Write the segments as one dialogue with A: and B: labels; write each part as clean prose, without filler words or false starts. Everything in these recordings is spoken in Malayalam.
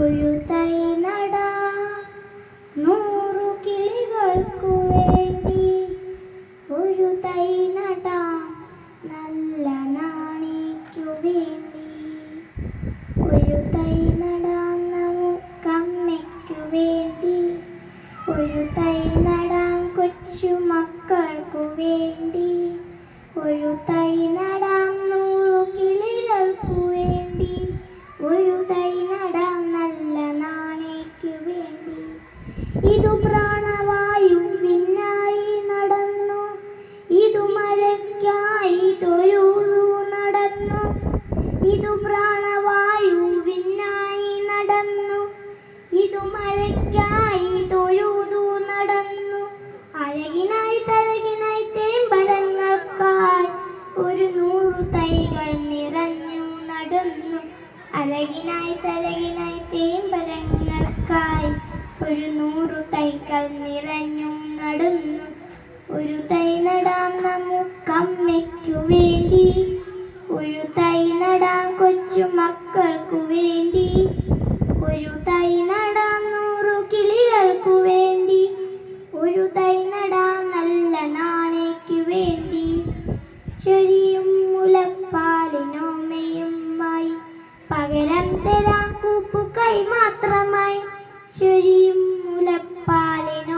A: ഒരു തൈ നടാം 100 കിളികൾക്കു വേണ്ടി. ഒരു തൈ നടാം നല്ല നാളേക്കു വേണ്ടി. ഒരു തൈ നടാം നമുക്കമ്മയ്ക്കു വേണ്ടി. ഒരു തൈ നടാം കൊച്ചുമക്കൾക്കു വേണ്ടി. ഒരു തൈ നടാം 100 കിളികൾക്കു വേണ്ടി. ഒരു തൈ നടാം നല്ല നാളേക്കു വേണ്ടി. ഇതു പ്രാണവായുവിനായി നടന്നു. ഇതു മഴയ്ക്കായി തൊഴുതു നടന്നു. ഇതു പ്രാണവായുവിനായി നടന്നു. ഇതു മഴയ്ക്കായി തൊഴുതു നടന്നു. അഴകിനായി തഴകിനായി തേമ്പരങ്ങൾക്കായി ഒരു 100 തൈകൾ നിറഞ്ഞു നടന്നു. അഴകിനായി തഴകിനായി തേമ്പരങ്ങൾക്കായി ഒരു 100 തൈകൾ നിറഞ്ഞു നടന്നു. ഒരു തൈ നടാം നമുക്കമ്മയ്ക്കു വേണ്ടി. ഒരു തൈ നടാം കൊച്ചുമക്കൾക്കു വേണ്ടി. ഒരു തൈ നടാം 100 കിളികൾക്കു വേണ്ടി. ഒരു തൈ നടാം നല്ല നാളേക്കു വേണ്ടി. ചൊരിയും മുലപ്പാലിനോമയുമായി പകരം തരാം കൂപ്പുകൈ മാത്രമായി. ചൊരിയും മുലപ്പാലിനോമയുമായി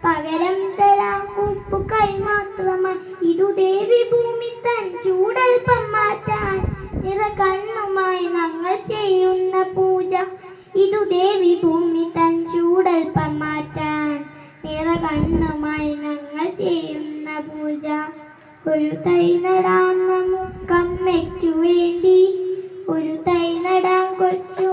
A: പകരം തരാം കൂപ്പുകൈ മാത്രമായി. ഇതു ദേവി ഭൂമി തൻ ചൂടൽപ്പം മാറ്റാൻ നിറകണ്ണുമായി ഞങ്ങൾ ചെയ്യുന്ന പൂജ. ഇതു ദേവി ഭൂമി തൻ ചൂടൽപ്പം മാറ്റാൻ നിറകണ്ണുമായി ഞങ്ങൾ ചെയ്യുന്ന പൂജ. ഒരു തൈ നടാം നമുക്കമ്മയ്ക്കു വേണ്ടി. ഒരു തൈ നടാം കൊച്ചു